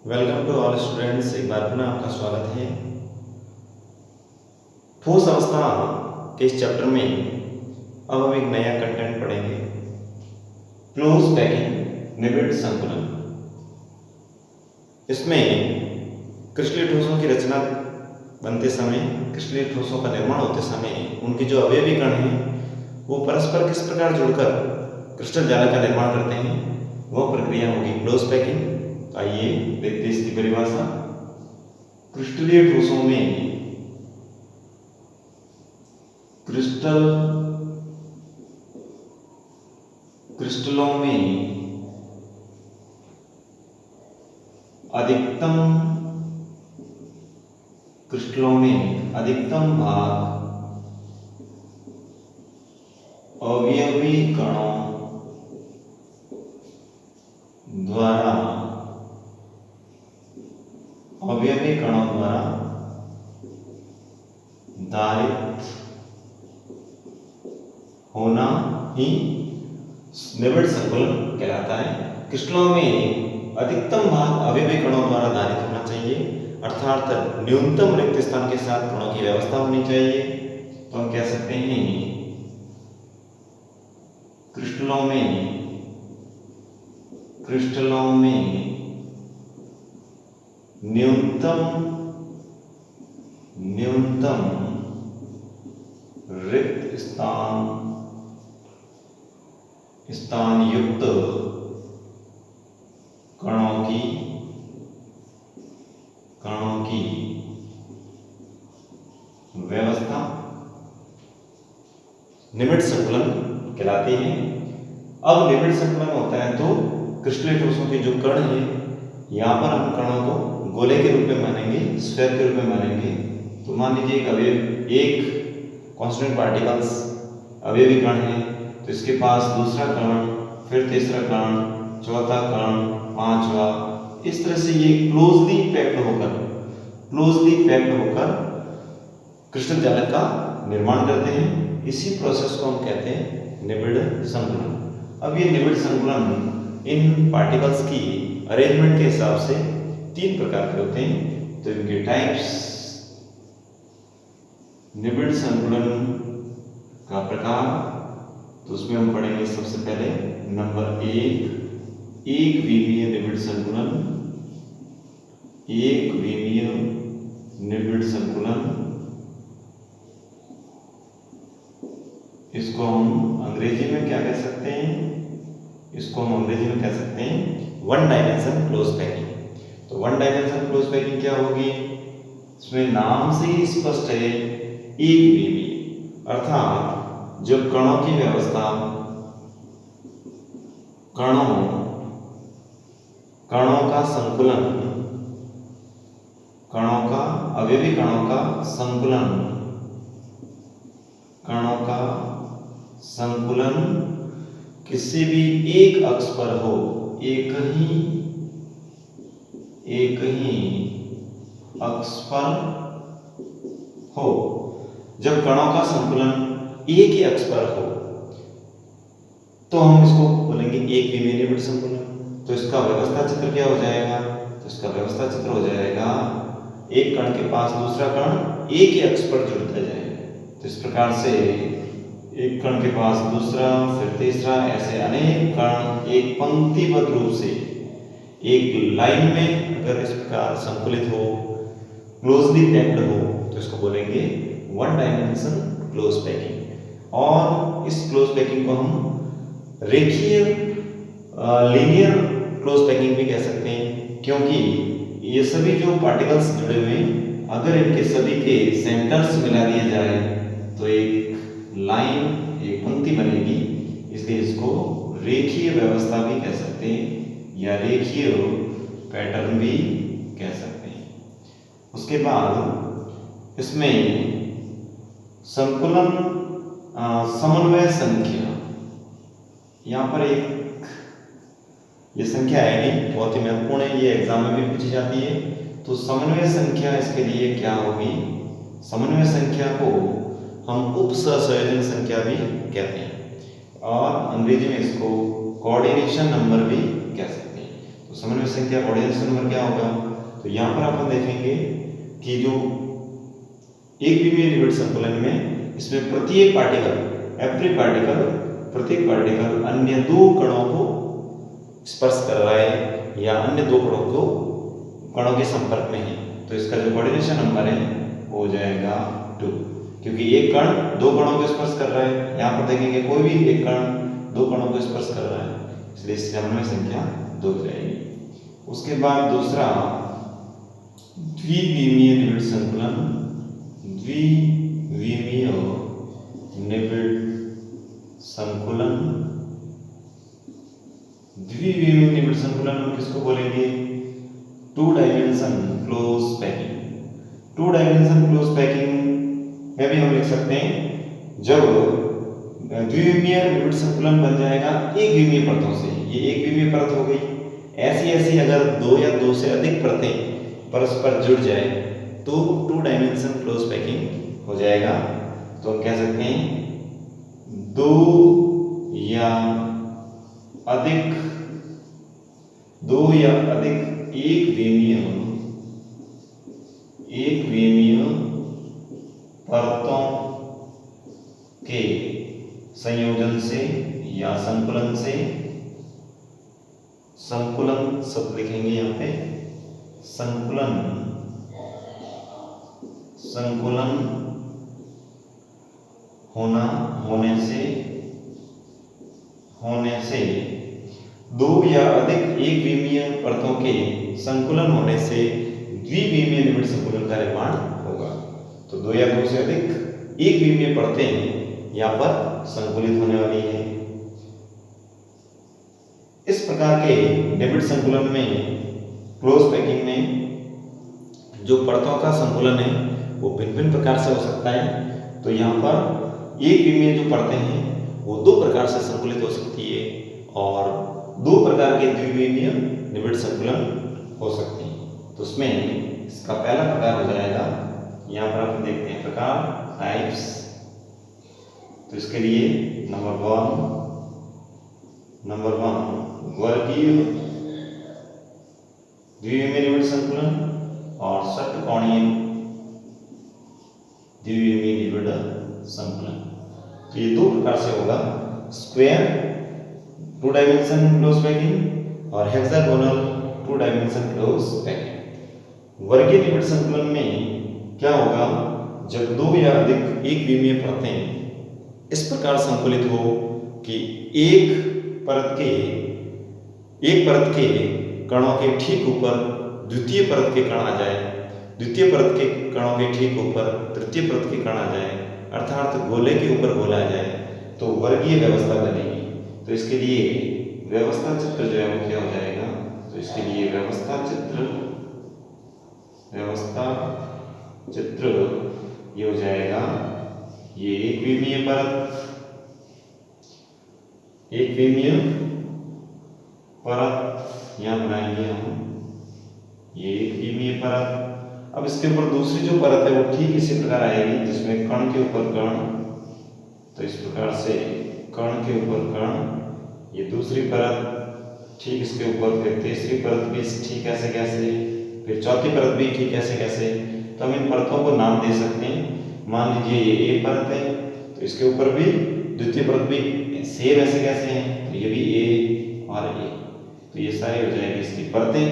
Welcome to all students. एक बार पुनः आपका स्वागत है। ठोस अवस्था के इस चैप्टर में अब हम एक नया कंटेंट पढ़ेंगे, क्लोज पैकिंग निबिड संकुलन। इसमें क्रिस्टलीय ठोसों की रचना बनते समय, क्रिस्टलीय ठोसों का निर्माण होते समय उनके जो अवयवी कण हैं वो परस्पर किस प्रकार जुड़कर क्रिस्टल जाल का निर्माण करते हैं, वह प्रक्रिया होगी क्लोज पैकिंग। आइए देखते हैं इसकी परिभाषा। क्रिस्टलीय ठोसों में क्रिस्टलों में अधिकतम भाग अवयवी कणों द्वारा धारित होना ही निबिड संकुलन कहलाता है। क्रिस्टलों में अधिकतम भाग अवयवी कणों द्वारा धारित होना चाहिए, अर्थात न्यूनतम रिक्त स्थान के साथ कणों की व्यवस्था होनी चाहिए। तो हम कह सकते हैं क्रिस्टलों में न्यूनतम रिक्त स्थान युक्त कणों की व्यवस्था निबिड संकुलन कहलाती है। अब निबिड संकुलन होता है तो क्रिस्टलीय ठोसों के जो कण हैं, यहाँ पर हम कणों को गोले के रूप में मानेंगे, स्फीयर के रूप में मानेंगे। तो मान लीजिए एक कांस्टेंट पार्टिकल्स अवयवी कण है, तो इसके पास दूसरा कण, फिर तीसरा कण, चौथा कण, पांचवा, इस तरह से ये क्लोजली पैक्ड होकर क्रिस्टल जालक का निर्माण करते हैं। इसी प्रोसेस को हम कहते हैं निबिड संकुलन। अब ये निबिड संकुलन इन पार्टिकल्स की अरेंजमेंट के हिसाब से 3 प्रकार के होते हैं। तो इनके टाइप्स, निबिड संकुलन का प्रकार, तो उसमें हम पढ़ेंगे सबसे पहले नंबर 1, एक विमीय निबिड संकुलन। इसको हम अंग्रेजी में क्या कह सकते हैं? इसको हम अंग्रेजी में कह सकते हैं वन डायमेंशन क्लोज पैकिंग। तो वन डायमेंशन क्लोज पैकिंग क्या होगी? इसमें नाम से ही स्पष्ट है, एक विमीय, अर्थात जब कणों की व्यवस्था अवयवी कणों का संकुलन किसी भी एक अक्ष पर हो, एक ही अक्ष पर हो, जब कणों का संकुलन एक ही अक्ष पर हो तो हम इसको बोलेंगे एक विमीय निबिड संकुलन। तो इसका व्यवस्था चित्र क्या हो जाएगा? तो इसका व्यवस्था चित्र हो जाएगा, एक कण के पास दूसरा कण एक ही अक्ष पर जुड़ता जाएगा। तो इस प्रकार से एक कण के पास दूसरा, फिर तीसरा, ऐसे अनेक कण एक पंक्तिबद्ध रूप से एक लाइन में अगर इस प्रकार संकुलित हो, क्लोजली पैक्ड हो, तो इसको बोलेंगे वन डायमेंशन क्लोज पैकिंग। और इस क्लोज पैकिंग को हम रेखीय लीनियर क्लोज पैकिंग भी कह सकते हैं, क्योंकि ये सभी जो पार्टिकल्स जुड़े हुए हैं, अगर इनके सभी के सेंटर्स मिला दिए जाए तो एक लाइन, एक पंक्ति बनेगी। इसलिए इसको रेखीय व्यवस्था भी कह सकते हैं या रेखीय पैटर्न भी कह सकते हैं। उसके बाद इसमें संकुलन समन्वय संख्या, यहाँ पर एक ये संख्या आएगी, बहुत ही महत्वपूर्ण है, ये एग्जाम में भी पूछी जाती है। तो समन्वय संख्या इसके लिए क्या होगी? समन्वय संख्या को हम उपसंयोजन संख्या भी कहते हैं और अंग्रेजी में इसको कोऑर्डिनेशन नंबर भी कह सकते हैं। तो समन्वय संख्या कोऑर्डिनेशन नंबर क्या होगा? तो यहाँ पर अपन देखेंगे कि जो एक विमीय निबिड़ संकुलन में इसमें प्रत्येक पार्टिकल अन्य दो कणों को स्पर्श कर रहा है या अन्य दो कणों के संपर्क में है, तो इसका जो कोऑर्डिनेशन नंबर है वो हो जाएगा 2, क्योंकि एक कण दो कणों को स्पर्श कर रहा है। यहाँ पर देखेंगे कोई भी एक कण दो कणों को स्पर्श कर रहा है, इसलिए इसकी समन्वय संख्या 2 हो जाएगी। उसके बाद दूसरा द्विविमीय निबिड़ संकुलन। द्विविमीय निबिड़ संकुलन, द्विविमीय निबिड़ संकुलन हम किसको बोलेंगे? 2 dimension close packing. 2 dimension close packing में भी हम लिख सकते हैं जब द्विविमीय निबिड़ संकुलन बन जाएगा एक विमीय परतों से। ये एक विमीय परत हो गई। ऐसी अगर 2 या 2 से अधिक परतें परस्पर जुड़ जाए तो 2 डायमेंशन क्लोज पैकिंग हो जाएगा। तो हम कह सकते हैं 2 या अधिक एक विमीय परतों के संयोजन से या संकुलन से, संकुलन शब्द लिखेंगे यहाँ पे, संकुलन होने से 2 या अधिक एक विमीय परतों के संकुलन होने से द्विविमीय निबिड़ संकुलन का निर्माण होगा। तो 2 या 2 से अधिक एक विमीय परतें यहाँ पर संकुलित होने वाली है। इस प्रकार के निबिड़ संकुलन में, क्लोज पैकिंग में जो परतों का संकुलन है वो भिन्न प्रकार से हो सकता है। तो यहाँ पर एक विमीय जो परतें हैं वो 2 प्रकार से संकुलित हो सकती है और 2 प्रकार के द्विविमीय निबिड़ संकुलन हो सकते हैं। तो उसमें इसका पहला प्रकार हो जाएगा, यहाँ पर आप देखते हैं प्रकार टाइप्स। तो इसके लिए नंबर 1 वर्गीय द्विविमीय निबिड़ संकुलन और षटकोणीय द्विविमीय निबिड़ संकुलन। तो ये 2 प्रकार से होगा, स्क्वायर 2 डायमेंशन क्लोज पैकिंग और हेक्सागोनल 2 डायमेंशन क्लोज पैकिंग। वर्गीय निबिड़ संकुलन में क्या होगा? जब 2 या अधिक एक विमीय परतें इस प्रकार संकुलित हो कि एक परत के कणों के ठीक ऊपर द्वितीय परत के कण आ जाए, द्वितीय परत के कणों के ठीक ऊपर तृतीय परत के कण आ जाए, अर्थात गोले के ऊपर गोला आ जाए, तो वर्गीय व्यवस्था बनेगी। तो इसके लिए व्यवस्था चित्र जो है वो क्या हो जाएगा? तो इसके लिए व्यवस्था चित्र ये हो जाएगा, ये एक विमीय परत यहाँ बनाएंगे हम, ये एक विमीय परत। अब इसके ऊपर दूसरी जो परत है वो ठीक इसी प्रकार आएगी जिसमें कण के ऊपर कण, तो इस प्रकार से कण के ऊपर कण, ये दूसरी परत ठीक इसके ऊपर, फिर तीसरी परत भी ठीक ऐसे, फिर चौथी परत भी ठीक ऐसे। तो हम इन परतों को नाम दे सकते हैं। मान लीजिए ये ए परत है तो इसके ऊपर भी द्वितीय परत भी सेम ऐसे हैं, तो ये भी ए और ए, तो ये सारी हो जाएगी इसकी परतें।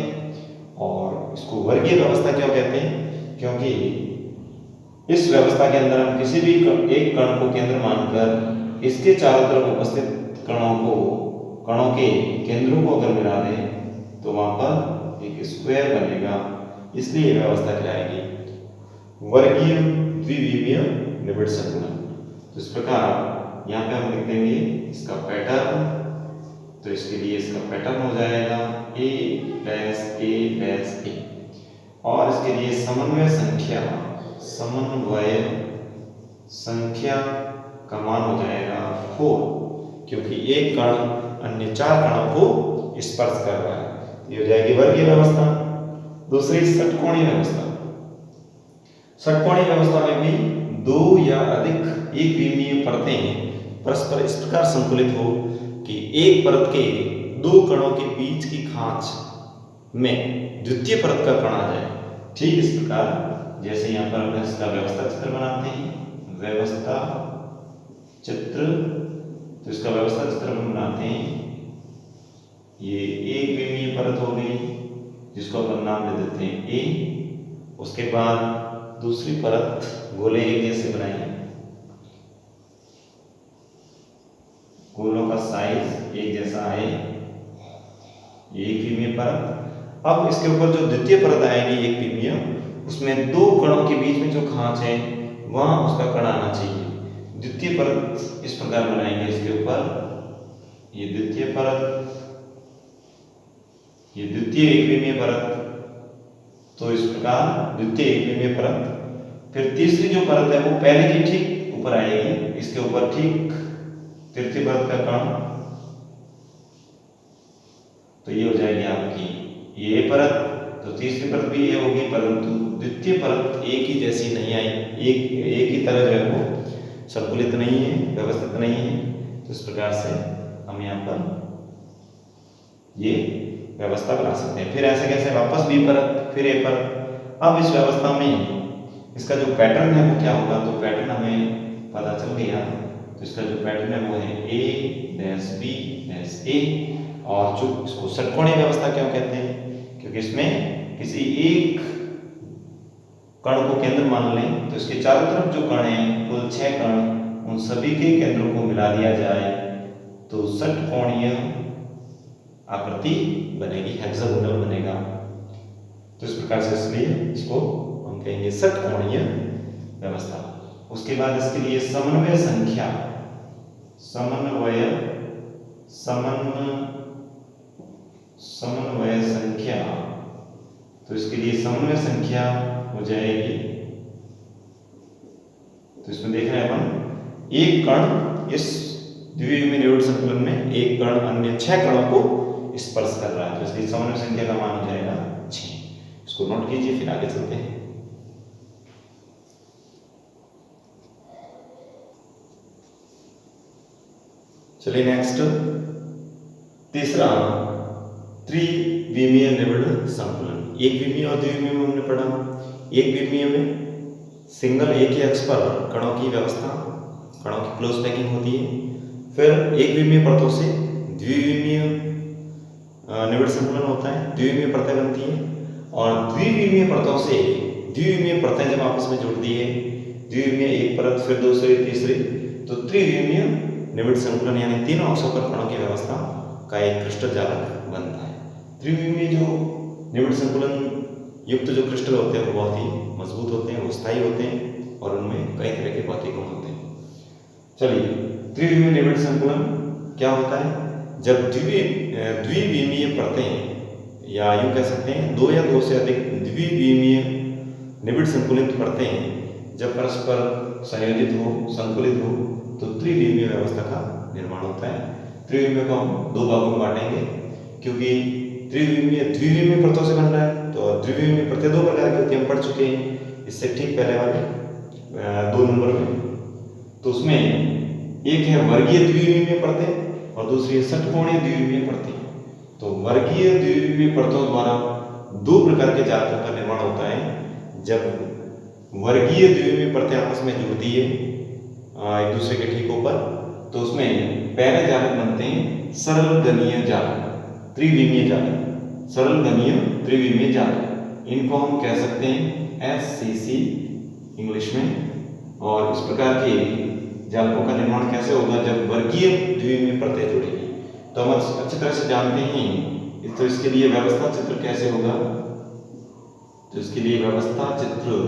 और इसको वर्गीय व्यवस्था क्यों कहते हैं? क्योंकि इस व्यवस्था के अंदर हम किसी भी एक कण को केंद्र मानकर इसके चारों तरफ उपस्थित कणों के केंद्रों को अगर मिला दें तो वहां पर एक स्क्वायर बनेगा, इसलिए व्यवस्था कहलाएगी वर्गीय द्विविमीय निबिड़ संकुलन। तो इस प्रकार यहाँ पे हम लिख देंगे इसका पैटर्न। तो इसके लिए इसका पैटर्न हो जाएगा A' और इसके लिए समन्वय संख्या का मान हो जाएगा 4, क्योंकि एक कण अन्य 4 कणों को स्पर्श कर रहा है। ये हो जाएगी वर्गीय व्यवस्था। दूसरी षटकोणीय व्यवस्था। षटकोणीय व्यवस्था में भी 2 या अधिक एक विमीय परतें परस्पर इस प्रकार संकुलित हो कि एक परत के 2 कणों के बीच की खांच में द्वितीय परत का कण आ जाए। ठीक इस प्रकार जैसे यहाँ पर हम इसका व्यवस्था चित्र बनाते हैं, व्यवस्था चित्र, तो इसका व्यवस्था चित्र हम बनाते हैं। ये एक विमीय परत हो गई जिसको अपन नाम दे देते हैं ए। उसके बाद दूसरी परत गोले एक जैसे बनाएंगे, गोलों का साइज एक जैसा है, एक विमीय परत। अब इसके ऊपर जो द्वितीय परत आएगी एक विमीय, उसमें दो कणों के बीच में जो खांच है वहां उसका कण आना चाहिए। द्वितीय परत इस प्रकार बनाएंगे, इसके ऊपर ये द्वितीय परत, ये द्वितीय एकविमीय परत, तो इस प्रकार द्वितीय एकविमीय परत। फिर तीसरी जो परत है वो पहले की ठीक ऊपर आएगी, इसके ऊपर ठीक तृतीय परत का कण, तो ये हो जाएगी आपकी ये परत। तो तीसरी परत भी ये होगी, परंतु द्वितीय परत एक ही जैसी नहीं आई, एक ही तरह जो है वो संतुलित नहीं है, व्यवस्थित नहीं है। तो इस प्रकार से हम यहाँ पर ये व्यवस्था बना सकते हैं। फिर ऐसे कैसे वापस बी परत, फिर ए परत। अब इस व्यवस्था में इसका जो पैटर्न है वो क्या होगा, तो पैटर्न हमें पता चल गया। तो इसका जो पैटर्न है वो है ए डैश बी डैश ए। और जो इसको षटकोणीय व्यवस्था क्यों कहते हैं, क्योंकि इसमें किसी एक कण को केंद्र मान लें तो इसके चारों तरफ जो कण हैं, कुल 6 कण, उन सभी के केंद्रों को मिला दिया जाए तो षटकोणीय आकृति बनेगी, हेक्सागोनल बनेगा। तो इस प्रकार से इसलिए इसको हम कहेंगे षटकोणीय व्यवस्था। उसके बाद इसके लिए समन्वय संख्या, समन्वय संख्या, तो इसके लिए समन्वय संख्या हो जाएगी। तो इसमें देख रहे हैं अपन एक कण इस द्विविमीय निविड़ संकुलन में एक कण अन्य 6 कणों को स्पर्श कर रहा है, तो इसकी समन्वय संख्या का मान हो जाएगा 6। इसको नोट कीजिए, फिर आगे चलते हैं। चलिए नेक्स्ट, तीसरा त्रिविमीय निविड़ संकुलन। एक विमीय और द्विविमीय में हमने पढ़ा। एक विमीय में सिंगल एक ही अक्ष पर कणों की व्यवस्था, कणों की क्लोज पैकिंग होती है। फिर एक विमीय परतों से द्विविमीय निविड़ संकुलन होता है, द्विविमीय परतें बनती हैं। और द्विविमीय परतों से द्विविमीय परतें जब आपस में जुड़ती है, द्विविमीय एक परत फिर दूसरी तीसरी, तो त्रिविमीय निविड़ संकुलन यानी तीनों अक्षों पर कणों की व्यवस्था का एक क्रिस्टल जालक बनता है। त्रिविमीय जो निविड़ संकुलन युक्त जो क्रिस्टल होते हैं वो बहुत ही मजबूत होते हैं, वो स्थायी होते हैं और उनमें कई तरह के भौतिक गुण होते हैं। चलिए, त्रिविमीय निविड़ संकुलन क्या होता है, जब द्विविमीय परतें, या यूं कह सकते हैं दो या दो से अधिक द्विविमीय निविड़ संकुलित परतें जब परस्पर संयोजित हो, संकुलित हो, तो त्रिविमीय व्यवस्था का निर्माण होता है। त्रिविमीय को हम दो भागों में बांटेंगे, क्योंकि त्रिविमीय द्विविमीय परतों से बन रहा है, तो द्विविमीय परतें दो प्रकार की होती है, हम पढ़ चुके हैं इससे ठीक पहले वाले 2 नंबर में। तो उसमें एक है वर्गीय द्विविमीय परतें और दूसरी है षटकोणीय द्विविमीय परतें। तो वर्गीय द्विविमीय परतों द्वारा 2 प्रकार के जालकों का निर्माण होता है। जब वर्गीय द्विविमीय परतें आपस में जुड़ती है एक दूसरे के ठीक ऊपर, तो उसमें पहले जालक बनते हैं सरल गणीय जालक, त्रिविमीय जालक, सरल गणीय त्रिविमीय जालक। इनको हम कह सकते हैं SCC इंग्लिश में। और इस प्रकार के जालकों का निर्माण कैसे होगा, जब वर्गीय द्विविमीय परतें जुड़ेगी। तो हम अच्छी तरह से जानते हैं, तो इसके लिए व्यवस्था चित्र कैसे होगा, तो इसके लिए व्यवस्था चित्र,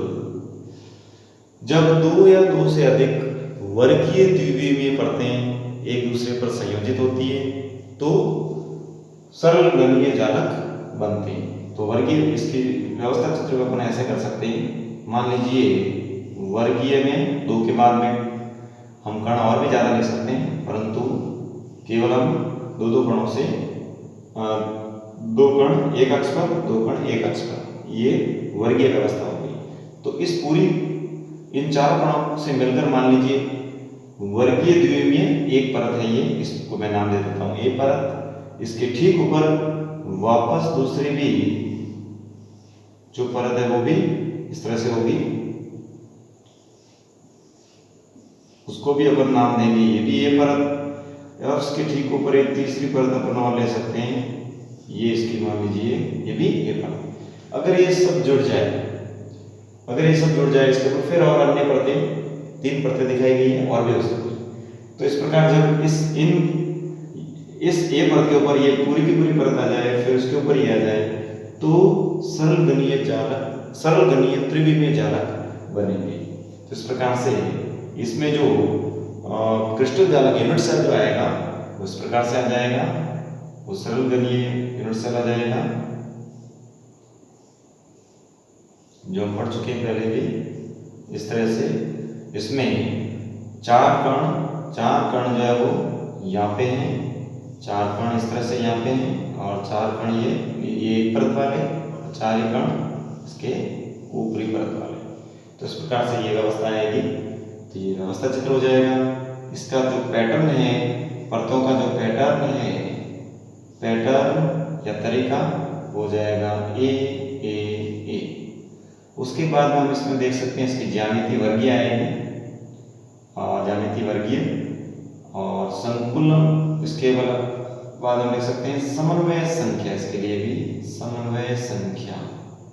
जब 2 या 2 से अधिक वर्गीय द्विविमीय परतें एक दूसरे पर संयोजित होती है तो सरल गणीय जालक बनते हैं। तो वर्गीय, इसकी व्यवस्था चित्र को अपन ऐसे कर सकते हैं, मान लीजिए वर्गीय में 2 के बाद में हम कण और भी ज़्यादा ले सकते हैं, परंतु केवल हम 2 कणों से 2 कण एक अक्ष पर, 2 कण एक अक्ष पर, ये वर्गीय व्यवस्था होगी। तो इस पूरी इन 4 कणों से मिलकर मान लीजिए वर्गीय द्विविमीय एक परत है, ये इसको मैं नाम दे देता हूँ ए परत। इसके ठीक ऊपर वापस दूसरी भी जो परत है वो भी इस तरह से होगी, उसको भी अपन नाम देंगे, ये भी ये परत, और इसके ठीक ऊपर एक तीसरी परत अपन और ले सकते हैं, ये इसकी मान लीजिए ये भी ये परत। अगर ये सब जुड़ जाए, अगर ये सब जुड़ जाए इसके ऊपर फिर और अन्य परतें, 3 परतें दिखाई गई हैं और भी हो सकती है। तो इस प्रकार जब इस ए परत के ऊपर ये पूरी की पूरी परत आ जाए, फिर उसके ऊपर ये आ जाए, तो सरल गणीय जालक, सरल गणीय त्रिविमीय जालक बनेंगे। तो इस प्रकार से इसमें जो क्रिस्टल जालक यूनिट सेल जो आएगा उस प्रकार से आ जाएगा, वो सरल गणीय यूनिट सेल आ जाएगा, जो हम पढ़ चुके हैं पहले भी। इस तरह से इसमें 4 कण जो है वो यहाँ पे हैं, 4 कण इस तरह से यहाँ पे हैं, और 4 कण ये एक परत वाले, 4 ही कण इसके ऊपरी परत वाले। तो इस प्रकार से ये व्यवस्था आएगी। तो ये व्यवस्था चित्र हो जाएगा। इसका जो पैटर्न है, परतों का जो पैटर्न है, पैटर्न या तरीका हो जाएगा ए ए ए। उसके बाद में हम इसमें देख सकते हैं इसकी ज्यामिति वर्गीय आएगी, ज्यामिति वर्गीय और संकुलन। इसके बाद हम देख सकते हैं समन्वय संख्या, इसके लिए भी समन्वय संख्या।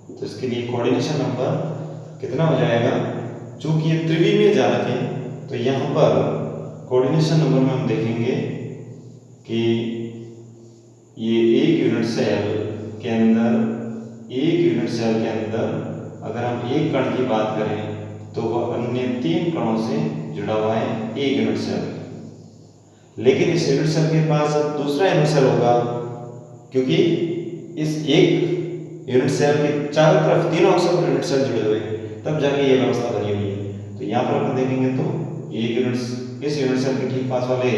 तो इसके लिए कोऑर्डिनेशन नंबर कितना हो जाएगा, चूंकि ये त्रिविमीय जालक है तो यहाँ पर कोऑर्डिनेशन नंबर में हम देखेंगे कि ये एक यूनिट सेल के अंदर अगर हम एक कण की बात करें तो वह अन्य 3 कणों से जुड़ा हुआ है एक यूनिट सेल। लेकिन इस यूनिट सेल के पास दूसरा यूनिट सेल होगा, क्योंकि इस एक यूनिट सेल के चारों तरफ तीनों अक्सर यूनिट सेल जुड़े हुए हैं, तब जाके ये व्यवस्था बनी हुई है। तो यहाँ पर अपन देखेंगे तो एक यूनिट, इस यूनिट सेल के ठीक पास वाले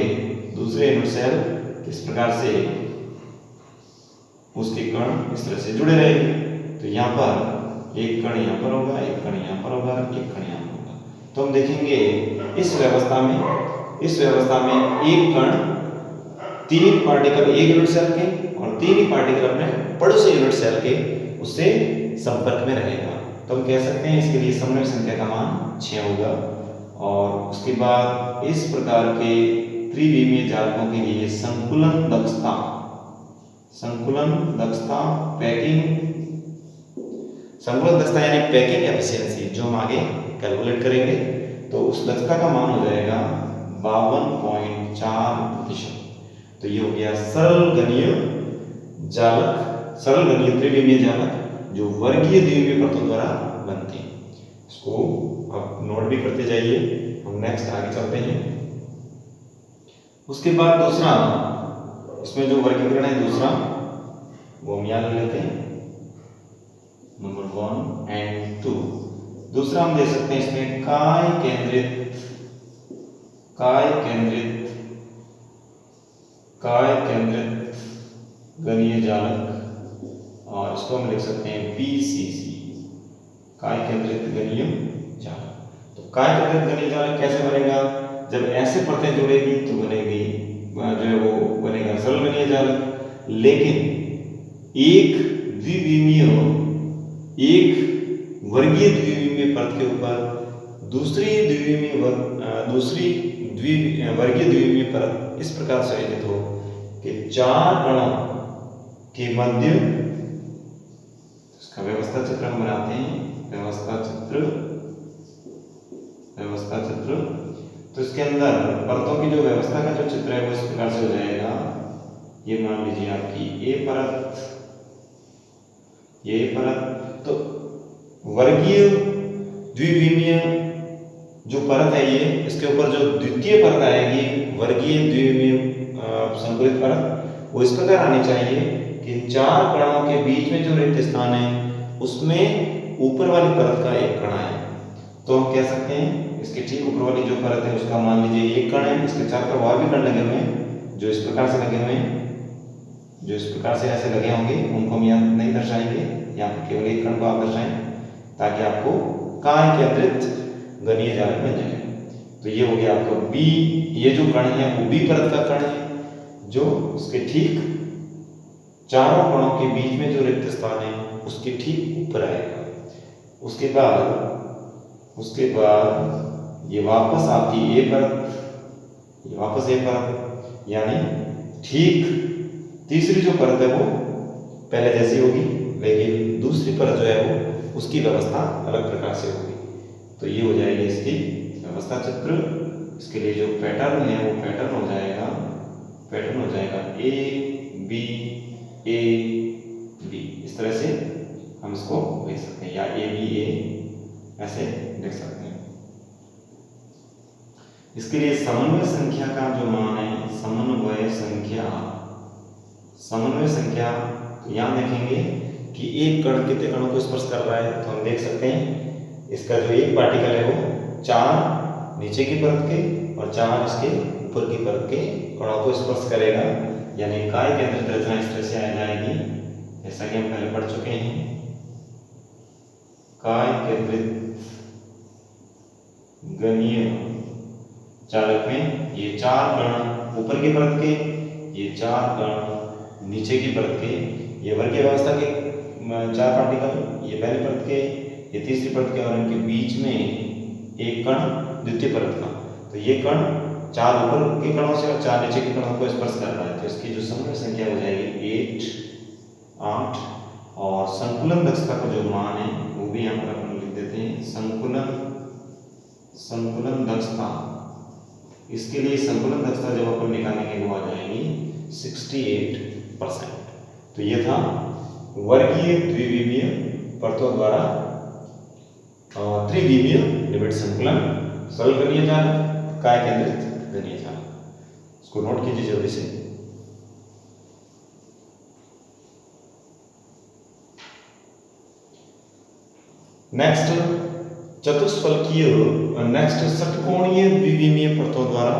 दूसरे यूनिट सेल किस प्रकार से उसके कण इस तरह से जुड़े रहेंगे। तो यहाँ पर एक कण यहाँ पर होगा, एक कण यहाँ पर होगा, एक कण यहाँ पर होगा। तो हम देखेंगे इस व्यवस्था में एक कण 3 पार्टिकल एक यूनिट सेल के और 3 ही पार्टिकल अपने पड़ोसी यूनिट सेल के उससे संपर्क में रहेगा। तो हम कह सकते हैं इसके लिए समन्वय संख्या का मान 6 होगा। और उसके बाद इस प्रकार के त्रिविमीय जालकों के लिए संकुलन दक्षता यानी पैकिंग एफिशिएंसी जो हम आगे कैलकुलेट करेंगे, तो उस दक्षता का मान हो जाएगा 52.4%। तो ये हो गया सरल गणीय त्रिविमीय जालक जो वर्गीय द्विविमीय परतों द्वारा बनते हैं। इसको आप नोट भी करते जाइए, हम नेक्स्ट आगे चलते हैं। उसके बाद दूसरा, इसमें जो वर्गीकरण है दूसरा वो हम यहाँ लेते हैं, नंबर 1 and 2। दूसरा हम दे सकते हैं इसमें काय केंद्रित गणीय जालक, और इसको हम लिख सकते हैं PCC, काय केंद्रित गणीय जालक। तो काय केंद्रित गणीय जालक कैसे बनेगा, जब ऐसे परतें जुड़ेगी तो बनेगी जो है वो बनेगा सरल गणीय जालक। लेकिन एक वर्गीय द्विविमीय परत के ऊपर दूसरी वर्गीय द्विविमीय परत इस प्रकार से आयोजित हो कि 4 कणों के मध्य, इसका व्यवस्था चित्र हम बनाते हैं, व्यवस्था चित्र। तो इसके अंदर परतों की जो व्यवस्था का जो चित्र है वो इस प्रकार से हो जाएगा। ये मान लीजिए आपकी ए परत, तो वर्गीय द्विविमीय जो परत है ये, इसके ऊपर जो द्वितीय परत आएगी वर्गीय द्विविमीय संकुलित परत, वो इस प्रकार आनी चाहिए कि 4 कणों के बीच में जो रिक्त स्थान है उसमें ऊपर वाली परत का एक कण है। तो हम कह सकते हैं इसके ठीक ऊपर वाली जो परत है उसका मान लीजिए एक कण है, इसके चारों तरफ और भी कण लगे हुए हैं जो इस प्रकार से लगे हुए हैं, जो इस प्रकार से ऐसे लगे होंगे उनको हम यहाँ नहीं दर्शाएंगे, यहाँ पर केवल एक कण को आप दर्शाएं ताकि आपको काय केंद्रित गणीय जालक बन जाए। तो ये हो गया आपको बी, ये जो कण है वो बी परत का कण है जो उसके ठीक चारों कणों के बीच में जो रिक्त स्थान है उसके ठीक ऊपर आएगा। उसके बाद ये वापस आपकी ए परत, ये वापस ए परत, यानी ठीक तीसरी जो परत है वो पहले जैसी होगी, लेकिन दूसरी परत जो है वो उसकी व्यवस्था अलग प्रकार से होगी। तो ये हो जाएगी इसकी व्यवस्था चित्र। इसके लिए जो पैटर्न है वो पैटर्न हो जाएगा ए बी ए बी। इस तरह से हम इसको लिख सकते हैं, या ए बी ए ऐसे लिख सकते हैं। इसके लिए समन्वय संख्या का जो मान है, समन्वय संख्या तो यहाँ देखेंगे कि एक कण कितने कणों को स्पर्श कर रहा है। तो हम देख सकते हैं इसका जो एक पार्टिकल है वो 4 नीचे की परत के और 4 इसके ऊपर की परत के कणों को स्पर्श करेगा, यानी काय केंद्रित रचना इस तरह से आ जाएगी, जैसा कि हम पहले पढ़ चुके हैं। काय केंद्रित गणीय चालक में ये 4 कण ऊपर की परत के, ये 4 कण नीचे की परत के, ये वर्गीय व्यवस्था के 4 पार्टिकल, ये पहली परत के, ये तीसरी परत के, और इनके बीच में एक कण द्वितीय परत का। तो ये कण 4 ऊपर के कणों से और 4 नीचे के कणों को स्पर्श कर रहा है। तो इसकी जो समन्वय संख्या हो जाएगी 8। और संकुलन दक्षता का जो मान है वो भी यहाँ पर अपन लिख देते हैं, संकुलन दक्षता। इसके लिए संकुलन दक्षता जब अपन निकालेंगे वो आ जाएगी 68%। तो ये था वर्गीय द्विविमीय परतों द्वारा त्रिविमीय निबिड़ संकुलन, सरल गणीय चालक, काय केंद्रित गणीय चालक। इसको नोट कीजिए जल्दी से। नेक्स्ट षटकोणीय द्विविमीय परतों द्वारा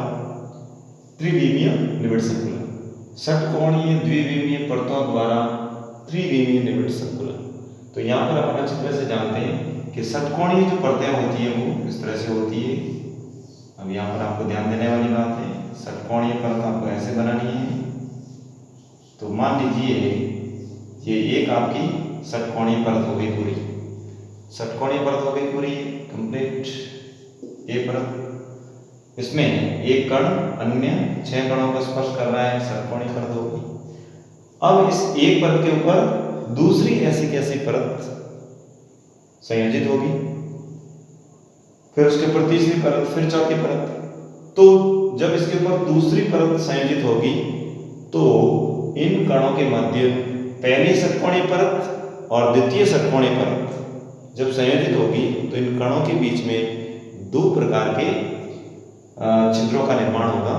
त्रिविमीय निबिड़ संकुलन। षटकोणीय द्विविमीय परतों द्वारा त्रिविमीय निबिड़ संकुलन। तो यहाँ पर अपन अच्छी तरह से जानते हैं कि षटकोणीय जो परतें होती है वो इस तरह से होती है। अब यहाँ पर आपको ध्यान देने वाली बात है, षटकोणीय परत आपको ऐसे बनानी है। तो मान लीजिए ये एक आपकी षटकोणीय परत हो गई पूरी, षटकोणीय परत हो गई पूरी कंप्लीट ए परत। इसमें एक कण अन्य 6 कणों को स्पर्श कर रहा है, षटकोणीय परत हो गई। अब इस एक परत के ऊपर दूसरी ऐसी कैसी परत संयोजित होगी, फिर उसके ऊपर तीसरी परत, फिर चौथी परत। तो जब इसके ऊपर दूसरी परत संयोजित होगी तो इन कणों के मध्य पहली षटकोणीय परत और द्वितीय षटकोणीय परत जब संयोजित होगी तो इन कणों के बीच में 2 प्रकार के छिद्रों का निर्माण होगा,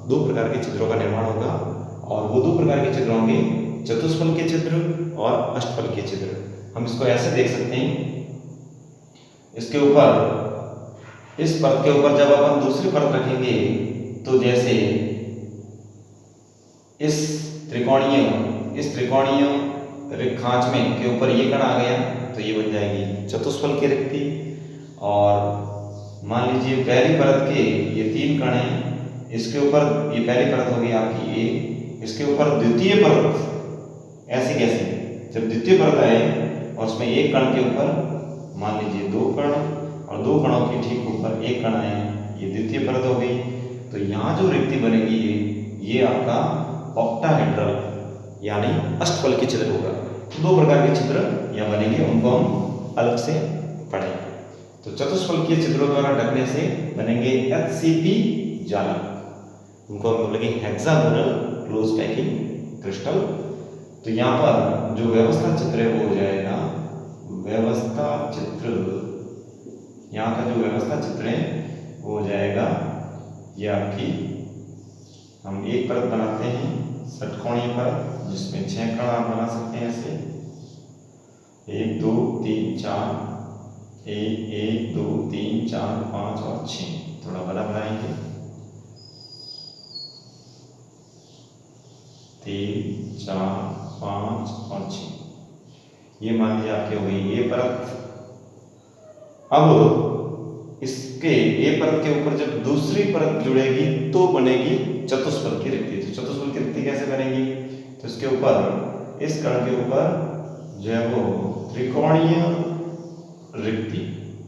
2 प्रकार के छिद्रों का निर्माण होगा। और वो 2 प्रकार के छिद्र होंगे चतुष्फल के छिद्र और अष्टफल के छिद्र। हम इसको ऐसे देख सकते हैं, इसके ऊपर इस परत के ऊपर जब अपन दूसरी परत रखेंगे तो जैसे इस त्रिकोणीय रेखांश में के ऊपर ये कण आ गया तो ये बन जाएगी चतुष्फल की रिक्ति। और मान लीजिए पहली परत के ये 3 कण हैं, इसके ऊपर ये पहली परत होगी आपकी ए, इसके ऊपर द्वितीय परत ऐसी कैसी, जब द्वितीय परत आए और उसमें एक कण के ऊपर मान लीजिए 2 कण और 2 कणों के ठीक ऊपर एक कण आए, ये द्वितीय परत हो गई। तो यहाँ जो रिक्ति बनेगी ये आपका ऑक्टाहेड्रल यानी अष्टफल की छिद्र होगा। 2 प्रकार के छिद्र यहाँ बनेंगे, उनको हम अलग से पढ़ेंगे। तो चतुष्फल के छिद्रों द्वारा ढकने से बनेंगे HCP जालक, उनको हम बोलेंगे हेक्सागोनल क्लोज पैकिंग क्रिस्टल। तो यहाँ पर जो व्यवस्था चित्र है वो हो जाएगा व्यवस्था चित्र, यहाँ का जो व्यवस्था चित्र है वो हो जाएगा ये आपकी, हम एक परत बनाते हैं षटकोणीय परत जिसमें 6 कण आप बना सकते हैं ऐसे 1 2 3 4, 1 2 3 4 5 और 6, थोड़ा बड़ा बनाएंगे 3 4 5 और 6। ये मान लीजिए आपकी हो गई ये परत। अब इसके ए परत के ऊपर जब दूसरी परत जुड़ेगी तो बनेगी चतुष्फल की रिक्ति। तो चतुष्फल की रिक्ति कैसे बनेगी, तो इसके ऊपर इस कण के ऊपर जो है वो त्रिकोणीय रिक्ति,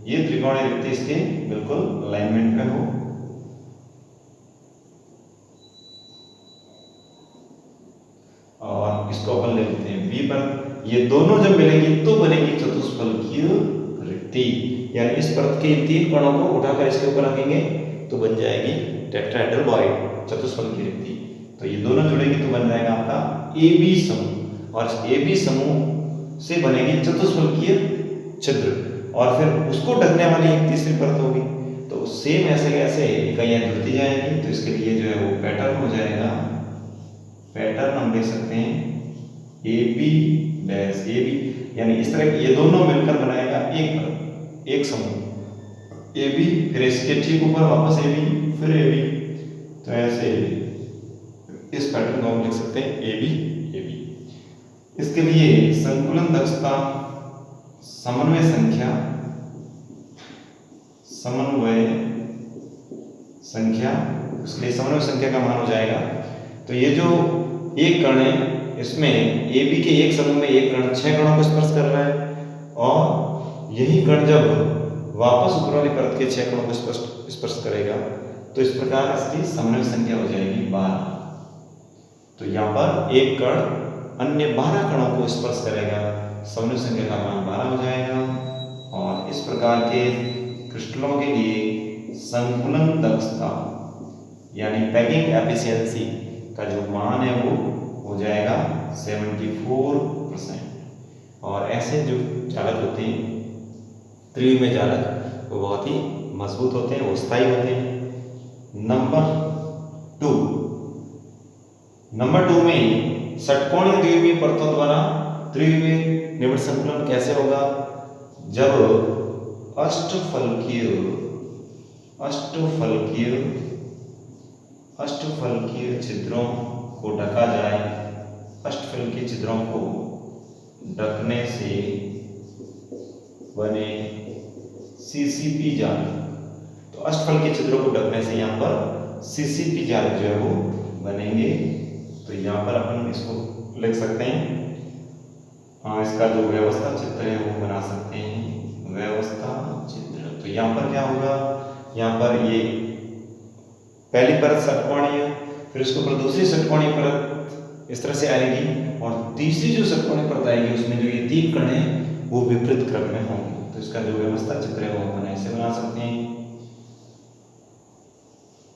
ये त्रिकोणीय रिक्ति इसके बिल्कुल अलाइनमेंट में हो। और इसको अपन ले लेते हैं बी पर। ये दोनों जब मिलेंगी तो बनेगी चतुष्फलकीय रिक्ति, यानी इस परत के तीन कणों को उठाकर इसके ऊपर रखेंगे तो बन जाएगी टेट्राहेड्रल चतुष्फलकीय रिक्ति। तो ये दोनों जुड़ेंगे तो बन जाएगा आपका ए बी समूह, और इस ए बी समूह से बनेगी चतुष्फलकीय छिद्र, और फिर उसको ढकने वाली एक तीसरी परत होगी। तो सेम ऐसे कैसे इकाइयां जुड़ती जाएंगी। तो इसके लिए जो है वो पैटर्न हो जाएगा, पैटर्न हम देख सकते हैं A B dash A B, यानी इस तरह ये दोनों मिलकर बनाएगा एक समूह ए बी, फिर इसके ठीक ऊपर वापस ए बी, फिर ए बी। तो ऐसे इस पैटर्न को हम लिख सकते हैं ए बी ए बी। इसके लिए संकुलन दक्षता समन्वय संख्या उसके लिए समन्वय संख्या का मान हो जाएगा। तो ये जो एक कण है इसमें ए बी के एक समूह में एक कण 6 कणों को स्पर्श कर रहा है, और यही कण जब वापस ऊपर वाली परत के 6 कणों को स्पर्श करेगा तो इस प्रकार इसकी समन्वय संख्या हो जाएगी 12। तो यहाँ पर एक कण अन्य 12 कणों को स्पर्श करेगा, समन्वय संख्या का मान 12 हो जाएगा। और इस प्रकार के क्रिस्टलों के लिए संकुलन दक्षता यानी पैकिंग एफिशिएंसी का जो मान है वो हो जाएगा 74%। और ऐसे जो चालक होते हैं त्रिविमीय चालक वो बहुत ही मजबूत होते हैं, वो स्थायी होते हैं। नंबर 2 में षटकोणीय द्विविमीय परतों द्वारा त्रिविमीय निबिड़ संकुलन कैसे होगा। जब अष्टफलकीय छिद्रों को ढका जाए, अष्टफलकीय छिद्रों को ढकने से बने सीसीपी जाल। तो अष्टफलकीय छिद्रों को ढकने से यहाँ पर सीसीपी जाल जो है वो बनेंगे। तो यहाँ पर अपन इसको लिख सकते हैं, इसका जो व्यवस्था चित्र है वो बना सकते हैं, व्यवस्था चित्र। तो यहाँ पर क्या होगा, यहाँ पर ये पहली परत षटकोणीय, फिर उसके ऊपर दूसरी षटकोणीय परत इस तरह से आएगी, और तीसरी जो षटकोणीय परत आएगी उसमें जो ये तीन कण हैं वो विपरीत क्रम में होंगे। तो इसका जो व्यवस्था चित्र है वो अपन ऐसे बना सकते हैं।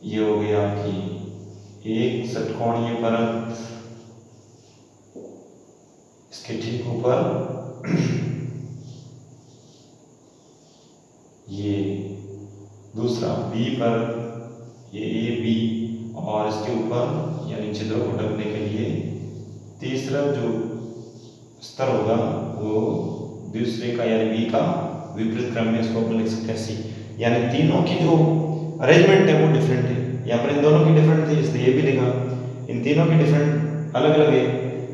ये हो गया आपकी एक षटकोणीय परत, इसके ठीक ऊपर ये दूसरा बी पर ये ए बी, और इसके ऊपर यानी छिद्रों को ढकने के लिए तीसरा जो स्तर होगा वो दूसरे का यानी बी का विपरीत क्रम में इसको अपन लिख सकते हैं सी। यानी तीनों की जो अरेंजमेंट है वो डिफरेंट है, यहाँ पर इन दोनों की डिफरेंट थी इसलिए ये भी लिखा, इन तीनों की डिफरेंट अलग अलग है,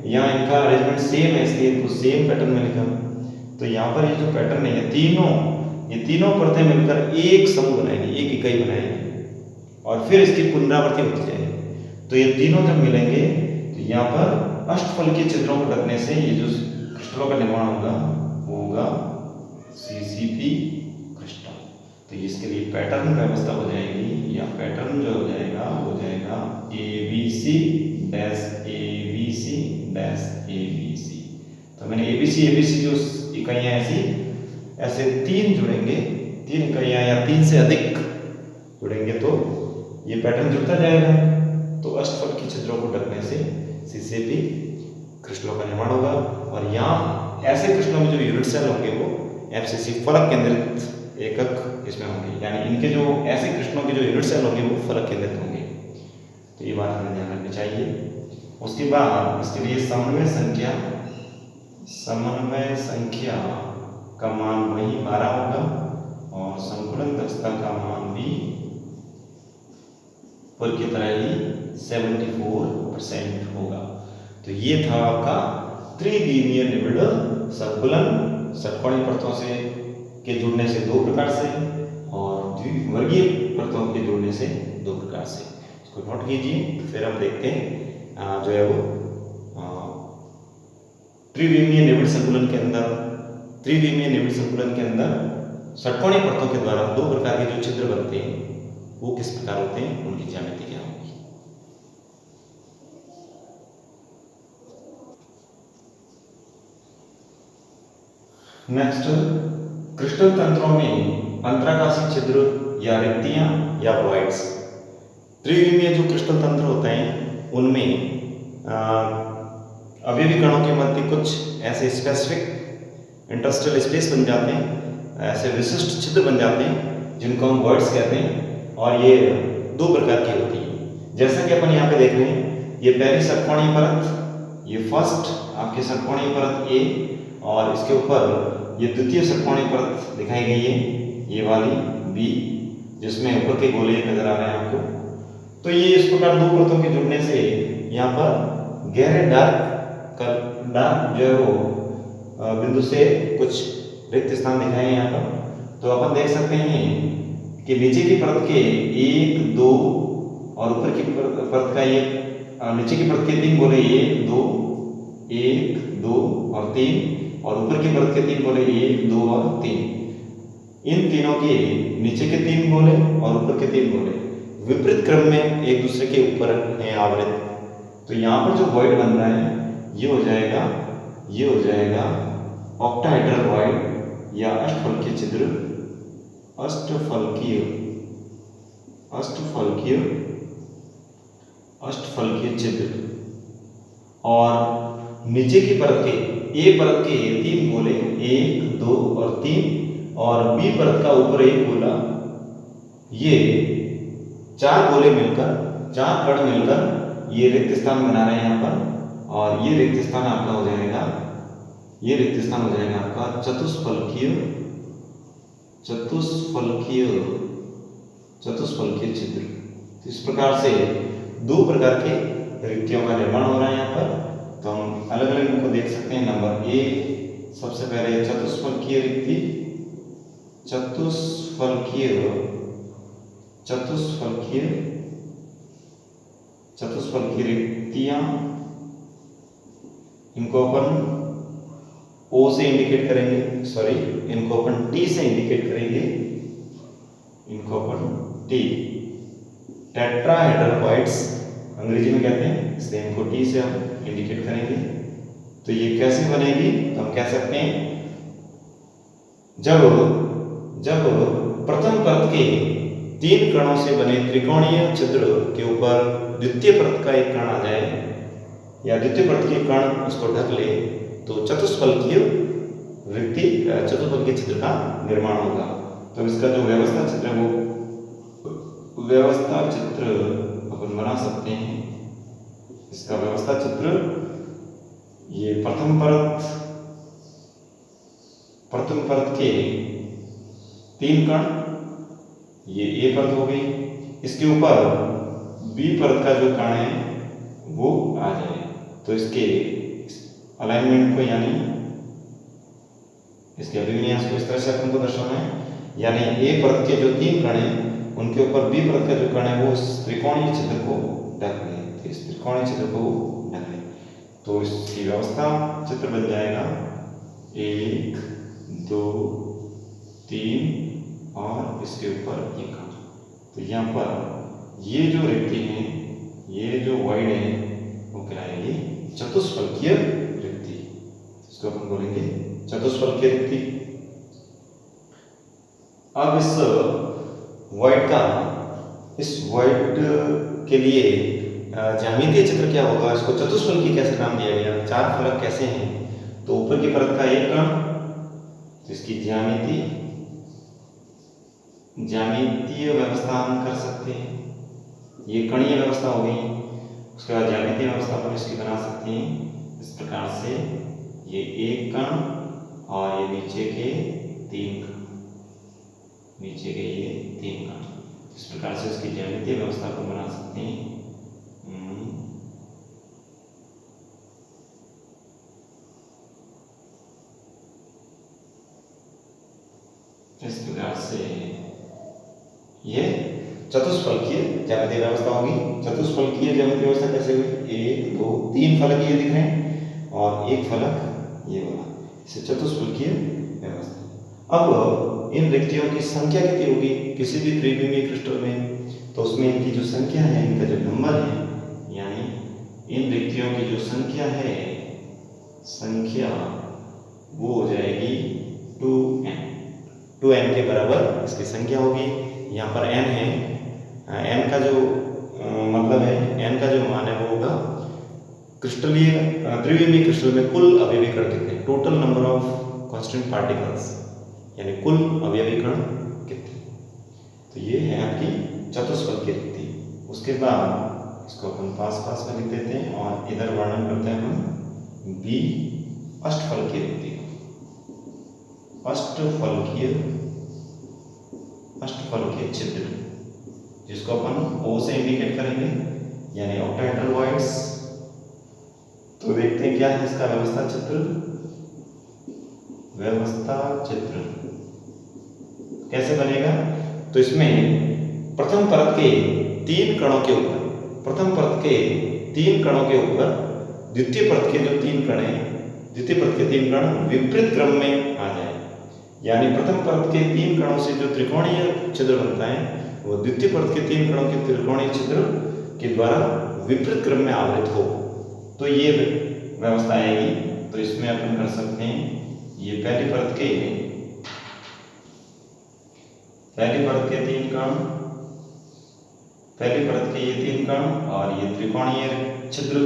यहाँ इनका अरेंजमेंट सेम है इसलिए इनको सेम पैटर्न में लिखा। तो यहाँ पर ये जो पैटर्न है ये तीनों परतें मिलकर एक समूह बनाएंगी, एक इकाई बनाएंगी, और फिर इसकी पुनरावृत्ति होती जाएगी। तो ये तीनों जब मिलेंगे तो यहाँ पर अष्टफलकीय छिद्रों को ढकने से ये जो क्रिस्टलों का निर्माण होगा वो होगा सीसीपी क्रिस्टल। तो इसके लिए पैटर्न व्यवस्था हो जाएगी, या पैटर्न जो हो जाएगा वो हो जाएगा ABC dash ABC dash ABC। तो मैंने ABC जो इकाइयाँ ऐसे तीन जुड़ेंगे, तीन इकाइयाँ या तीन से अधिक जुड़ेंगे तो ये पैटर्न जुड़ता जाएगा। तो अष्टफलकीय छिद्रों को ढकने से सीसीपी क्रिस्टलों का निर्माण होगा। और यहाँ ऐसे क्रिस्टलों में जो यूनिट सेल होंगे वो FCC फलक केंद्रित एकक इसमें होंगे, यानी इनके जो ऐसे क्रिस्टलों के जो यूनिट सेल होंगे वो फलक केंद्रित होंगे। तो ये बात हमें ध्यान रखनी चाहिए। उसके बाद इसके लिए समन्वय संख्या का मान वही 12 होगा, और संकुलन दक्षता का मान भी पर की तरह ही 74% होगा। तो ये था आपका त्रिविमीय निबिड़ संकुलन, षटकोणीय परतों से के जुड़ने से दो प्रकार से, और द्विवर्गीय परतों के जुड़ने से दो प्रकार से। इसको नोट कीजिए, फिर हम देखते हैं जो है वो त्रिविमीय निबिड़ संकुलन के अंदर षटकोणीय परतों के द्वारा दो प्रकार के जो छिद्र बनते हैं वो किस प्रकार होते हैं, उनकी ज्यामिति क्या होगी। नेक्स्ट, क्रिस्टल तंत्रों में अंतराकाशीय छिद्र या रिक्तियां या वॉइड्स। त्रिविमीय जो क्रिस्टल तंत्र होते हैं उनमें अवयवी कणों के मध्य कुछ ऐसे स्पेसिफिक इंटरस्टेलर स्पेस बन जाते हैं, ऐसे विशिष्ट छिद्र बन जाते हैं जिनको हम वॉइड्स कहते हैं, और ये दो प्रकार की होती है। जैसा कि अपन यहाँ पे देख रहे हैं, ये पहली षटकोणीय परत, ये फर्स्ट आपकी षटकोणीय परत ए, और इसके ऊपर ये द्वितीय षटकोणीय परत दिखाई गई है, ये वाली बी, जिसमें ऊपर के गोले नजर आ रहे हैं आपको। तो ये इस प्रकार दो परतों के जुड़ने से यहाँ पर गहरे डार्क जो है वो बिंदु से कुछ रिक्त स्थान दिखाए हैं यहाँ पर। तो अपन देख सकते हैं कि नीचे की परत के 1, 2 और ऊपर की परत का ये नीचे की परत के 3 गोले 1, 2 और 3, और ऊपर की परत के 3 गोले 1, 2 और 3। इन तीनों के नीचे के 3 गोले और ऊपर के 3 गोले विपरीत क्रम में एक दूसरे के ऊपर हैं आवृत। तो यहाँ पर जो वॉइड बन रहा है ये हो जाएगा ऑक्टाहेड्रल वॉइड या अष्टफलकीय छिद्र, अष्टफलकीय छिद्र। और नीचे की परत के ए परत के 3 गोले 1, 2 और 3, और बी परत का ऊपर एक गोला, ये 4 गोले मिलकर, 4 कण मिलकर ये रिक्त स्थान बना रहे हैं यहाँ पर। और ये रिक्त स्थान आपका हो जाएगा आपका चतुष्फलकीय छिद्र। तो इस प्रकार से दो प्रकार के रिक्तियों का निर्माण हो रहा है यहाँ पर। तो हम अलग अलग इनको देख सकते हैं। नंबर ए, सबसे पहले चतुष्फलकीय रिक्ति, चतुष्फलकीय रिक्तियां, इनको अपन O से इंडिकेट करेंगे, इनको अपन T से इंडिकेट करेंगे, टेट्राहेड्रल वॉइड्स अंग्रेजी में कहते हैं, इसलिए इनको T से हम इंडिकेट करेंगे। तो ये कैसे बनेगी, तो हम कह सकते हैं जब प्रथम परत के 3 कणों से बने त्रिकोणीय छिद्र के ऊपर द्वितीय परत का एक कण आ जाए या द्वितीय परत के कण उसको ढक ले, तो चतुष्फलकीय छिद्र का निर्माण होगा। तो इसका जो व्यवस्था चित्र है वो व्यवस्था चित्र अपन बना सकते हैं। इसका व्यवस्था चित्र, ये प्रथम परत के 3 कण, ये ए परत हो गई, इसके ऊपर बी परत का जो कण है वो आ जाए। तो इसके अलाइनमेंट को यानी इसके अभिविन्यास को इस तरह से अपन को दर्शाना है, यानी ए परत के जो 3 कण हैं उनके ऊपर बी परत का जो कण है वो त्रिकोणीय छिद्र को ढक ले। तो इस त्रिकोणीय छिद्र को ढक ले, तो इसकी व्यवस्था चित्र बन जाएगा 1, 2, 3 और इसके ऊपर ये कण। तो यहाँ पर ये जो रिक्ति है, ये जो वॉइड है वो कहलाएगी चतुष्फलकीय रिक्ति। इसको अपन बोलेंगे चतुष्फलकीय रिक्ति। अब इस वॉइड के लिए ज्यामितीय चित्र क्या होगा, इसको चतुष्फलकीय कैसे नाम दिया गया, 4 फलक कैसे हैं। तो ऊपर की परत का एक कण, तो इसकी ज्यामितीय व्यवस्था हम कर सकते हैं, ये कणीय व्यवस्था हो गई। उसके बाद ज्यामितीय व्यवस्था अपन इसकी बना सकते हैं इस प्रकार से, ये एक कण और ये नीचे के 3 कण, इस प्रकार से इसकी ज्यामितीय व्यवस्था को बना सकते हैं। इस प्रकार से ये चतुष्फलकीय ज्यामितीय व्यवस्था होगी। चतुष्फलकीय ज्यामितीय व्यवस्था कैसे हुई, 1, 2, 3 फलक ये दिख रहे हैं और एक फलक ये वाला, इसे चतुष्फलकीय व्यवस्था। अब इन रिक्तियों की संख्या कितनी होगी किसी भी त्रिविमीय क्रिस्टल में, तो उसमें इनकी जो संख्या है, इनका जो नंबर है, यानी इन रिक्तियों की जो संख्या है, संख्या वो हो जाएगी 2n। 2n के बराबर इसकी संख्या होगी। यहाँ पर n है, n का जो मतलब है, n का जो मान है वो होगा क्रिस्टलीय त्रिविमीय क्रिस्टल में कुल अवयवी कण कितने, total number of constant particles, यानी कुल अवयवी कण कितने। तो ये है आपकी चतुष्फलकीय रिक्ति। उसके बाद इसको अपन पास में लिख देते हैं और इधर वर्णन करते हैं हम बी अष्टफलकीय रिक्ति। अष्टफलकीय छिद्र, जिसको अपन O से इंडिकेट करेंगे, यानी ऑक्टाहेड्रल वॉइड्स। तो देखते हैं क्या है इसका व्यवस्था चित्र। व्यवस्था चित्र कैसे बनेगा, तो इसमें प्रथम परत के 3 कणों के ऊपर, प्रथम परत के 3 कणों के ऊपर द्वितीय परत के जो 3 कण हैं, द्वितीय परत के 3 कण विपरीत क्रम में आ जाए, यानी प्रथम परत के 3 कणों से जो त्रिकोणीय छिद्र बनता है वो द्वितीय परत के 3 कणों के त्रिकोणीय छिद्र के द्वारा विपरीत क्रम में आवृत हो, तो ये व्यवस्था आएगी। तो इसमें अपन कर सकते हैं, ये पहली परत के 3 कण, पहली परत के ये 3 कण और ये त्रिकोणीय छिद्र,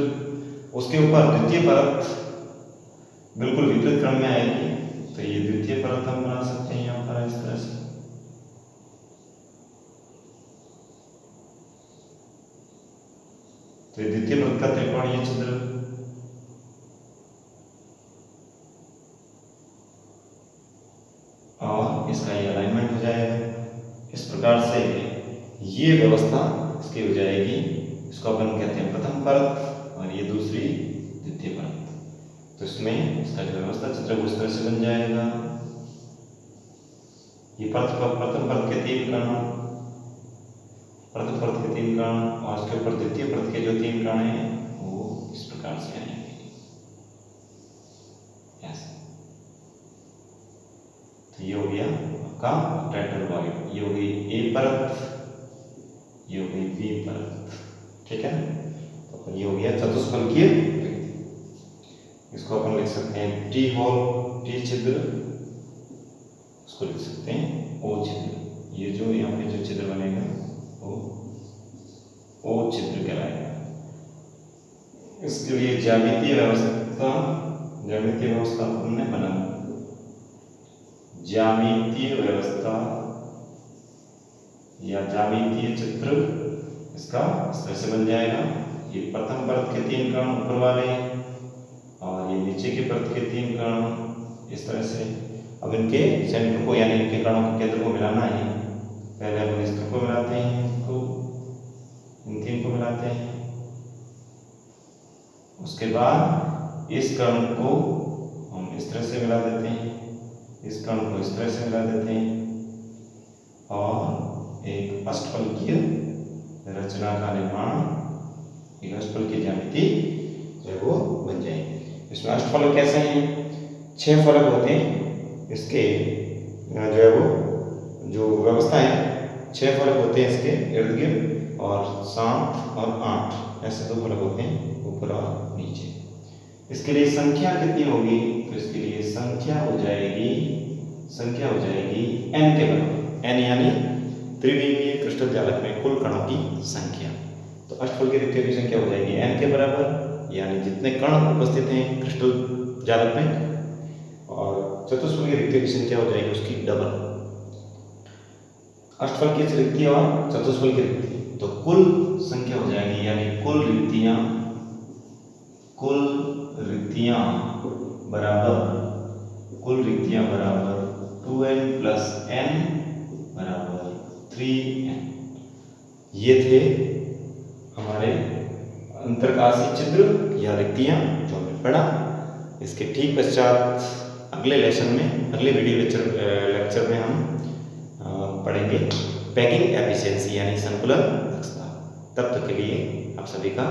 उसके ऊपर द्वितीय परत बिल्कुल विपरीत क्रम में आएगी। तो ये द्वितीय परत हम बना सकते हैं यहाँ पर इस तरह से। तो ये द्वितीय परत का त्रिकोणीय छिद्र, और इसका ये अलाइनमेंट हो जाएगा। इस प्रकार से ये व्यवस्था इसकी हो जाएगी। इसको अपन कहते हैं प्रथम परत और ये दूसरी द्वितीय परत। तो इसमें इसका जो व्यवस्था चित्र वो इस तरह से बन जाएगा। ये प्रथम परत के 3 कण, प्रथम परत के 3 कण और उसके ऊपर द्वितीय परत के जो 3 कण हैं वो इस प्रकार से आएंगे। तो ये हो गया आपका ऑक्टाहेड्रल वॉइड, ये हो गई ए परत, ये हो गई बी परत, ठीक है। तो ये हो गया चतुष्फलकीय रिक्ति। इसको अपन लिख सकते हैं टी होल, टी छिद्र, उसको लिख सकते हैं ओ छिद्र। ये जो यहाँ पे जो छिद्र बनेगा वो ओ छिद्र कहलाएगा। इसके लिए ज्यामितीय व्यवस्था हमने बना, ज्यामितीय व्यवस्था या ज्यामितीय चित्र इसका इस तरह से बन जाएगा। ये प्रथम परत के 3 कण ऊपर वाले और ये नीचे की परत के 3 कण इस तरह से। अब इनके सेंटर को यानी इनके कणों के केंद्र को मिलाना है। पहले अपन इस को मिलाते हैं, इसको इन 3 को मिलाते हैं। उसके बाद इस कण को हम इस तरह से मिला देते हैं, इस कण को इस तरह से मिला देते हैं और एक अष्टफलकीय रचना का निर्माण, एक अष्टफलकीय ज्यामिति जो है वो बन जाएगी। इसमें अष्टफलक कैसे हैं? 6 फलक होते हैं इसके, जो है वो जो व्यवस्था है 6 फलक होते हैं इसके इर्द गिर्द, और 7 और 8 ऐसे 2 फलक होते हैं ऊपर और नीचे। इसके लिए संख्या कितनी होगी? तो इसके लिए संख्या हो जाएगी n के बराबर। n यानी त्रिविमीय क्रिस्टल जालक में कुल कणों की संख्या। तो अष्टफलकीय रिक्तियों की संख्या हो जाएगी n के बराबर, यानी जितने कण उपस्थित हैं क्रिस्टल जालक में, और चतुष्फलकीय रिक्तियों की संख्या हो जाएगी उसकी डबल। अष्टफलकीय रिक्ति और चतुष्फलकीय रिक्ति, तो कुल संख्या हो जाएगी, यानी कुल रिक्तियां बराबर 2n + n बराबर 3n। ये थे हमारे अंतरकाशीय छिद्र या रिक्तियां जो हमने पढ़ा। इसके ठीक पश्चात अगले लेसन में, अगले वीडियो लेक्चर में हम पढ़ेंगे पैकिंग एफिशिएंसी यानी संकुलन दक्षता। तब तक के लिए आप सभी का